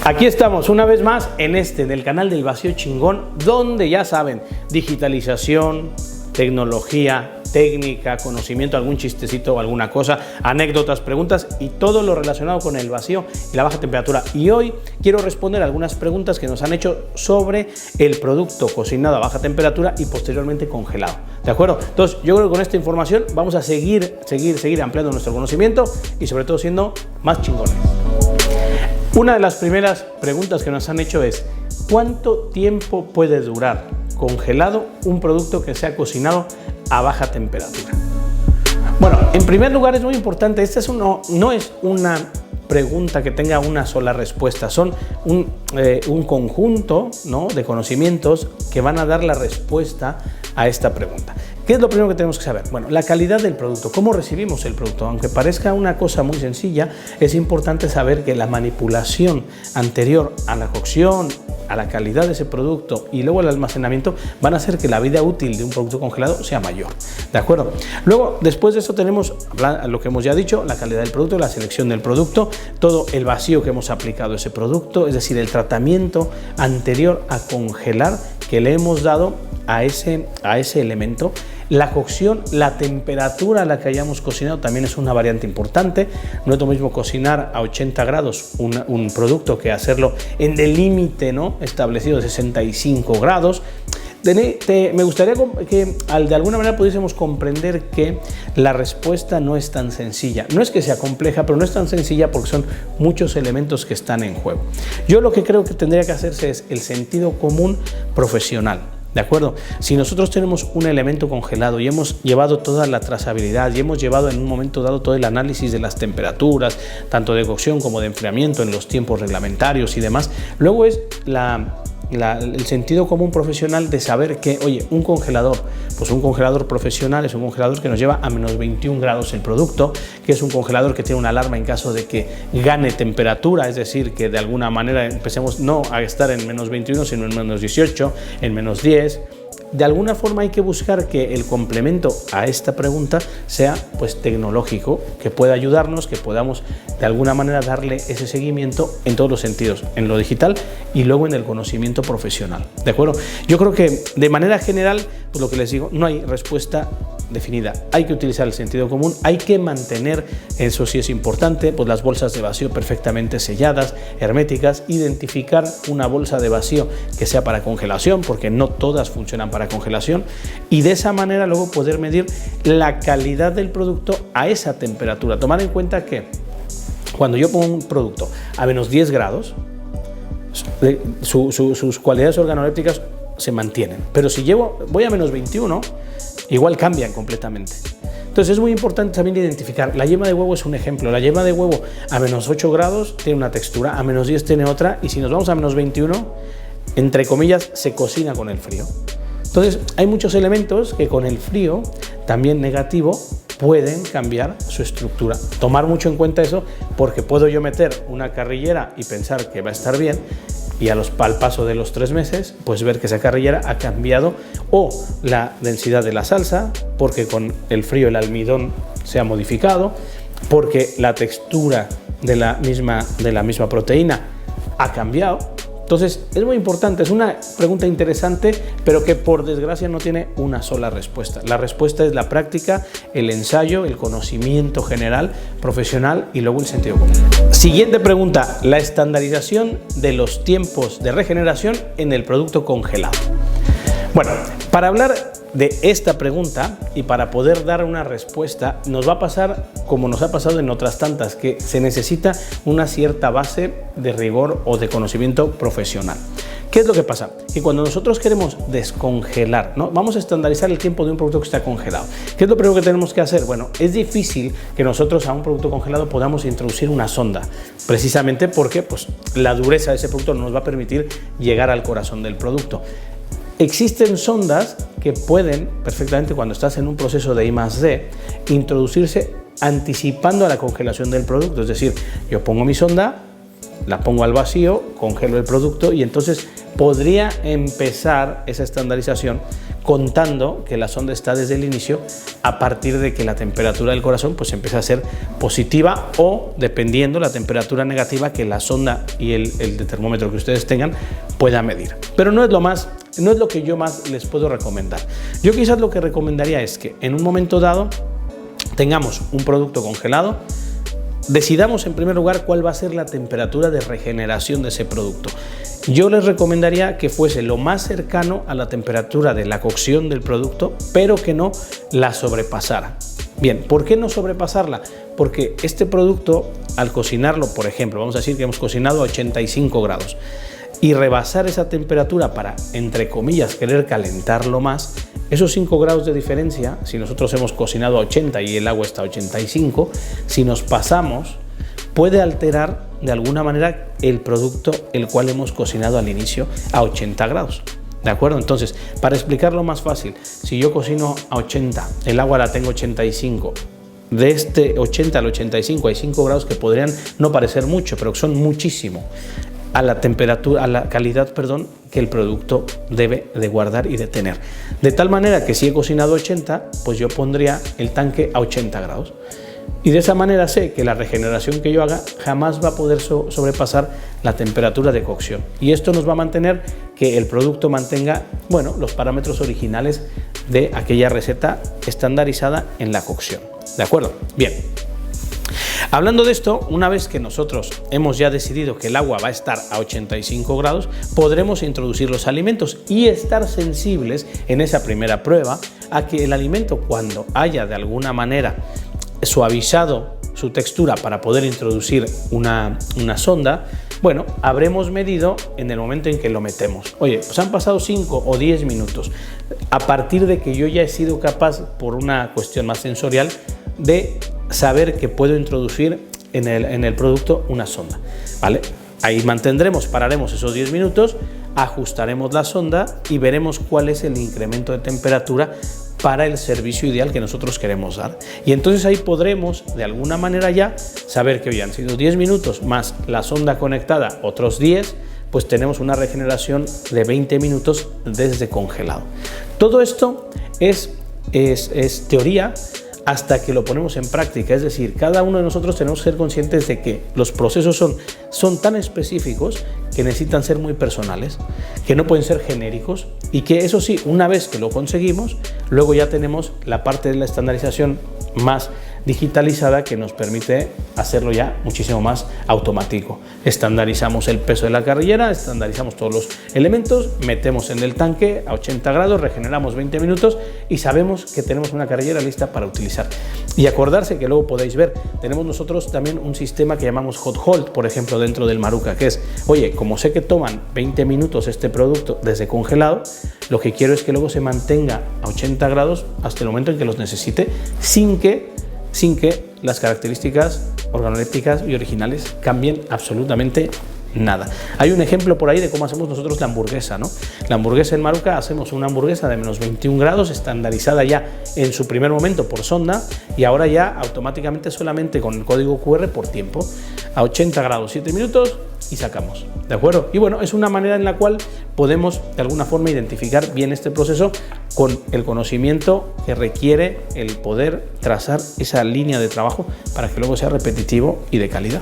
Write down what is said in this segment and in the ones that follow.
Aquí estamos una vez más del canal del Vacío Chingón, donde ya saben, digitalización, tecnología, técnica, conocimiento, algún chistecito o alguna cosa, anécdotas, preguntas y todo lo relacionado con el vacío y la baja temperatura. Y hoy quiero responder algunas preguntas que nos han hecho sobre el producto cocinado a baja temperatura y posteriormente congelado. ¿De acuerdo? Entonces, yo creo que con esta información vamos a seguir ampliando nuestro conocimiento y sobre todo siendo más chingones. Una de las primeras preguntas que nos han hecho es: ¿cuánto tiempo puede durar congelado un producto que se ha cocinado a baja temperatura? Bueno, en primer lugar es muy importante, no es una pregunta que tenga una sola respuesta, son un conjunto, ¿no?, de conocimientos que van a dar la respuesta a esta pregunta. ¿Qué es lo primero que tenemos que saber? Bueno, la calidad del producto, cómo recibimos el producto. Aunque parezca una cosa muy sencilla, es importante saber que la manipulación anterior a la cocción, a la calidad de ese producto y luego el almacenamiento van a hacer que la vida útil de un producto congelado sea mayor. ¿De acuerdo? Luego, después de eso tenemos lo que hemos ya dicho, la calidad del producto, la selección del producto, todo el vacío que hemos aplicado a ese producto, es decir, el tratamiento anterior a congelar que le hemos dado a ese elemento. La cocción, la temperatura a la que hayamos cocinado también es una variante importante. No es lo mismo cocinar a 80 grados un producto que hacerlo en el límite, ¿no?, establecido de 65 grados. Me gustaría que de alguna manera pudiésemos comprender que la respuesta no es tan sencilla. No es que sea compleja, pero no es tan sencilla porque son muchos elementos que están en juego. Yo lo que creo que tendría que hacerse es el sentido común profesional. ¿De acuerdo? Si nosotros tenemos un elemento congelado y hemos llevado toda la trazabilidad y hemos llevado en un momento dado todo el análisis de las temperaturas, tanto de cocción como de enfriamiento en los tiempos reglamentarios y demás, luego es el sentido común profesional de saber que, oye, un congelador profesional es un congelador que nos lleva a menos 21 grados el producto, que es un congelador que tiene una alarma en caso de que gane temperatura, es decir, que de alguna manera empecemos no a estar en menos 21, sino en menos 18, en menos 10. De alguna forma hay que buscar que el complemento a esta pregunta sea pues tecnológico, que pueda ayudarnos, que podamos de alguna manera darle ese seguimiento en todos los sentidos, en lo digital y luego en el conocimiento profesional. ¿De acuerdo? Yo creo que de manera general, pues lo que les digo, no hay respuesta definida. Hay que utilizar el sentido común, hay que mantener, eso sí es importante, pues las bolsas de vacío perfectamente selladas, herméticas, identificar una bolsa de vacío que sea para congelación, porque no todas funcionan para congelación, y de esa manera luego poder medir la calidad del producto a esa temperatura. Tomar en cuenta que cuando yo pongo un producto a menos 10 grados, sus cualidades organolépticas se mantienen, pero si voy a menos 21, igual cambian completamente. Entonces es muy importante también identificar. La yema de huevo es un ejemplo. La yema de huevo a menos 8 grados tiene una textura, a menos 10 tiene otra, y si nos vamos a menos 21, entre comillas, se cocina con el frío. Entonces hay muchos elementos que con el frío, también negativo, pueden cambiar su estructura. Tomar mucho en cuenta eso, porque puedo yo meter una carrillera y pensar que va a estar bien, y al paso de los 3 meses, pues ver que esa carrillera ha cambiado, o la densidad de la salsa, porque con el frío el almidón se ha modificado, porque la textura de la misma proteína ha cambiado. Entonces es muy importante, es una pregunta interesante, pero que por desgracia no tiene una sola respuesta. La respuesta es la práctica, el ensayo, el conocimiento general, profesional y luego el sentido común. Siguiente pregunta: la estandarización de los tiempos de regeneración en el producto congelado. Bueno, para hablar de esta pregunta y para poder dar una respuesta, nos va a pasar como nos ha pasado en otras tantas, que se necesita una cierta base de rigor o de conocimiento profesional. ¿Qué es lo que pasa? Que cuando nosotros queremos descongelar, ¿no?, vamos a estandarizar el tiempo de un producto que está congelado. ¿Qué es lo primero que tenemos que hacer? Bueno, es difícil que nosotros a un producto congelado podamos introducir una sonda, precisamente porque pues, la dureza de ese producto no nos va a permitir llegar al corazón del producto. Existen sondas que pueden perfectamente, cuando estás en un proceso de I+D, introducirse anticipando a la congelación del producto. Es decir, yo pongo mi sonda, la pongo al vacío, congelo el producto y entonces podría empezar esa estandarización contando que la sonda está desde el inicio a partir de que la temperatura del corazón pues empieza a ser positiva o dependiendo la temperatura negativa que la sonda y el termómetro que ustedes tengan pueda medir. Pero no es lo que yo más les puedo recomendar. Yo quizás lo que recomendaría es que en un momento dado tengamos un producto congelado, decidamos en primer lugar cuál va a ser la temperatura de regeneración de ese producto. Yo les recomendaría que fuese lo más cercano a la temperatura de la cocción del producto, pero que no la sobrepasara. Bien, ¿por qué no sobrepasarla? Porque este producto, al cocinarlo, por ejemplo, vamos a decir que hemos cocinado a 85 grados y rebasar esa temperatura para, entre comillas, querer calentarlo más, esos 5 grados de diferencia, si nosotros hemos cocinado a 80 y el agua está a 85, si nos pasamos, puede alterar de alguna manera el producto el cual hemos cocinado al inicio a 80 grados. ¿De acuerdo? Entonces, para explicarlo más fácil, si yo cocino a 80, el agua la tengo a 85, de este 80 al 85 hay 5 grados que podrían no parecer mucho, pero son muchísimo a la temperatura, a la calidad, perdón, que el producto debe de guardar y de tener. De tal manera que si he cocinado a 80, pues yo pondría el tanque a 80 grados. Y de esa manera sé que la regeneración que yo haga jamás va a poder sobrepasar la temperatura de cocción. Y esto nos va a mantener que el producto mantenga, bueno, los parámetros originales de aquella receta estandarizada en la cocción. ¿De acuerdo? Bien. Hablando de esto, una vez que nosotros hemos ya decidido que el agua va a estar a 85 grados, podremos introducir los alimentos y estar sensibles en esa primera prueba a que el alimento, cuando haya de alguna manera suavizado su textura para poder introducir una sonda, bueno, habremos medido en el momento en que lo metemos. Oye, pues han pasado 5 o 10 minutos. A partir de que yo ya he sido capaz, por una cuestión más sensorial, de saber que puedo introducir en el producto una sonda, ¿vale? Ahí pararemos esos 10 minutos, ajustaremos la sonda y veremos cuál es el incremento de temperatura para el servicio ideal que nosotros queremos dar. Y entonces ahí podremos, de alguna manera ya, saber que hoy han sido 10 minutos más la sonda conectada, otros 10, pues tenemos una regeneración de 20 minutos desde congelado. Todo esto es teoría hasta que lo ponemos en práctica, es decir, cada uno de nosotros tenemos que ser conscientes de que los procesos son tan específicos que necesitan ser muy personales, que no pueden ser genéricos y que eso sí, una vez que lo conseguimos, luego ya tenemos la parte de la estandarización más digitalizada que nos permite hacerlo ya muchísimo más automático. Estandarizamos el peso de la carrillera, estandarizamos todos los elementos, metemos en el tanque a 80 grados, regeneramos 20 minutos y sabemos que tenemos una carrillera lista para utilizar. Y acordarse que luego podéis ver, tenemos nosotros también un sistema que llamamos hot hold, por ejemplo, dentro del Maruca, que es, oye, como sé que toman 20 minutos este producto desde congelado, lo que quiero es que luego se mantenga a 80 grados hasta el momento en que los necesite, sin que las características organolépticas y originales cambien absolutamente nada. Hay un ejemplo por ahí de cómo hacemos nosotros la hamburguesa, ¿no? La hamburguesa en Maruca hacemos una hamburguesa de menos 21 grados, estandarizada ya en su primer momento por sonda y ahora ya automáticamente solamente con el código QR por tiempo, a 80 grados, 7 minutos y sacamos, ¿de acuerdo? Y bueno, es una manera en la cual podemos de alguna forma identificar bien este proceso con el conocimiento que requiere el poder trazar esa línea de trabajo para que luego sea repetitivo y de calidad.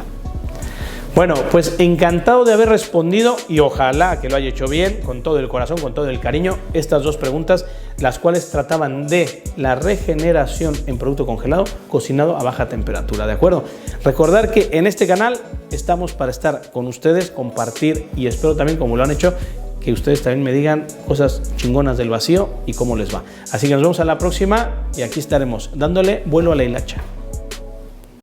Bueno, pues encantado de haber respondido y ojalá que lo haya hecho bien, con todo el corazón, con todo el cariño, estas dos preguntas, las cuales trataban de la regeneración en producto congelado, cocinado a baja temperatura, ¿de acuerdo? Recordar que en este canal estamos para estar con ustedes, compartir y espero también, como lo han hecho, que ustedes también me digan cosas chingonas del vacío y cómo les va. Así que nos vemos a la próxima y aquí estaremos dándole vuelo a la hilacha.